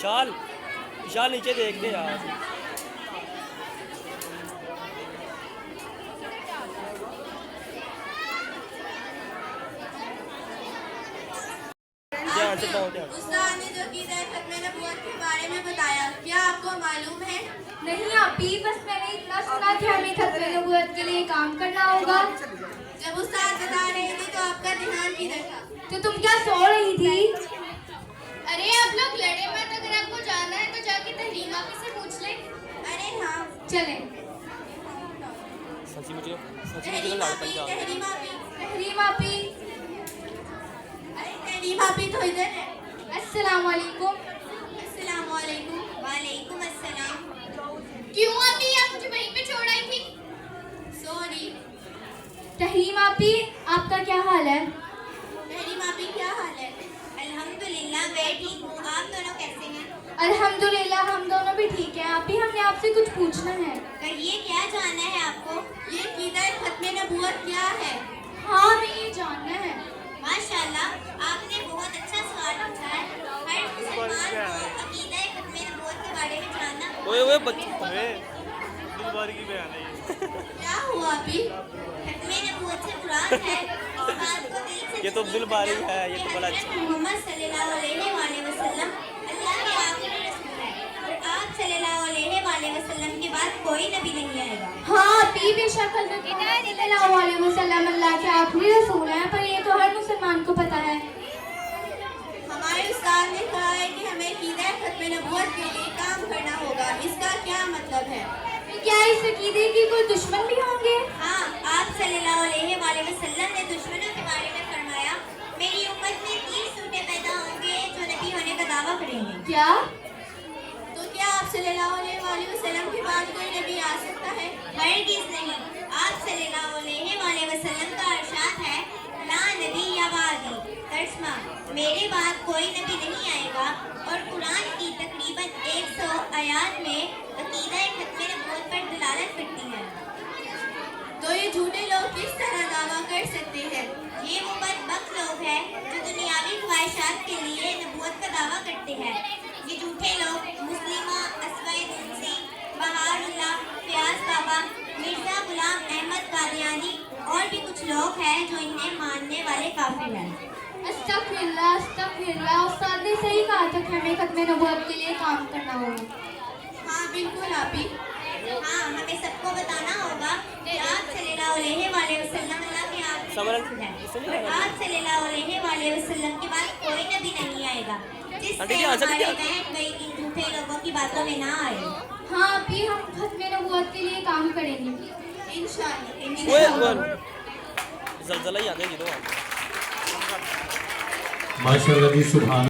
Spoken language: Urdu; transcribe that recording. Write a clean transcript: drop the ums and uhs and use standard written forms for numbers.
شال شال نیچے دیکھ دے یار. استاد نے جو عقیدہ ختم نبوت کے بارے میں بتایا کیا آپ کو معلوم ہے؟ نہیں آپی، بس میں نے اتنا سنا کہ ہمیں ختم نبوت کے لیے کام کرنا ہوگا. جب استاد بتا رہے تھے تو آپ کا دھیان کدھر تھا؟ تو تم کیا سو رہی تھی؟ ارے آپ لوگ لڑے مت، اگر آپ کو جانا ہے تو جا کے تحریم آپی سے پوچھ لیں. ارے ہاں چلیں. تحریم آپی، تحریم آپی، تحریم آپی. ارے تحریم آپی تو ادھر ہے. السلام علیکم. السلام علیکم. وعلیکم السلام. کیوں آپی آپ مجھے وہیں پہ چھوڑ آئی تھی؟ سوری. تحریم آپی، آپ کا کیا حال ہے؟ تحریم آپی کیا حال ہے؟ الحمدللہ میں ٹھیک ہوں. آپ دونوں کیسے ہیں؟ الحمدللہ ہم دونوں بھی ٹھیک ہیں. آپی ہم نے آپ سے کچھ پوچھنا ہے. کہیے کیا جاننا ہے آپ کو؟ یہ عقیدہ ختم نبوت کیا ہے؟ ہاں ہمیں یہ جاننا ہے. ماشاءاللہ آپ نے بہت اچھا سوال پوچھا ہے. ہر مسلمان کو عقیدہ ختم نبوت کے بارے میں جاننا کیا ہوا ابھی؟ ختم نبوت سے مراد ہے اس بات کو دل سے یہ تو دل باری ہے. یہ تو بڑا اچھا. محمد صلی اللہ علیہ وآلہ وسلم اللہ کے آخری رسول ہے اور آپ صلی اللہ علیہ وآلہ وسلم کے بعد کوئی نبی نہیں آئے گا. ہاں آپی، بے شک حضرت محمد صلی اللہ علیہ وسلم اللہ کے آخری رسول ہیں، پر یہ تو ہر مسلمان کو پتہ ہے. ہمارے استاد نے کہا ہے کہ ہمیں عقیدہ ختم نبوت کے لیے کام کرنا ہوگا. اس کا کیا مطلب ہے؟ کیا اس عقیدے کی کوئی دشمن بھی ہوں گے؟ ہاں، آپ صلی اللہ علیہ وآلہ وسلم نے دشمنوں کے بارے میں فرمایا میری امت میں 30 سوٹے پیدا ہوں گے جو نبی ہونے کا دعویٰ کریں گے. کیا؟ تو کیا آپ صلی اللہ علیہ وآلہ وسلم کے بعد کوئی نبی آ سکتا ہے؟ ہرگز نہیں. آپ صلی اللہ علیہ وآلہ وسلم کا ارشاد ہے لا نبی یا بعدی، ترجمہ میرے بعد کوئی نبی نہیں آئے گا. اور قرآن کی تقریباً 100 آیات میں عقیدہ ختم نبوت پر دلالت کرتی ہے. تو یہ جھوٹے لوگ کس طرح دعویٰ کر سکتے ہیں؟ یہ وہ بدبخت لوگ ہیں جو دنیاوی خواہشات کے لیے نبوت کا دعویٰ کرتے ہیں. یہ جھوٹے لوگ مسلمہ، اسوائے دونسی، بہار اللہ، فیاض بابا، مرزا غلام احمد قادیانی اور بھی کچھ لوگ ہیں جو انہیں ماننے والے کافر ہیں. استغفر اللہ، استغفر اللہ. استاد نے صحیح کہا تھا کہ ہمیں ختم نبوت کے لیے کام کرنا ہوگا. ہاں بالکل آپی. ہاں ہمیں سب کو بتانا ہوگا کہ آپ صلی اللہ علیہ وآلہ وسلم اللہ کے آخری رسول ہیں اور آپ صلی اللہ علیہ وآلہ وسلم کے بعد کوئی نبی نہیں آئے گا جس سے ہمارے بہن بھائی ان جھوٹے لوگوں کی باتوں میں نہ آئے. ہاں آپی، ہم ختم نبوت کے لیے کام کریں گے انشاءاللہ. زلزلہ ہی آ گیا. ماشاءاللہ جی، سبحان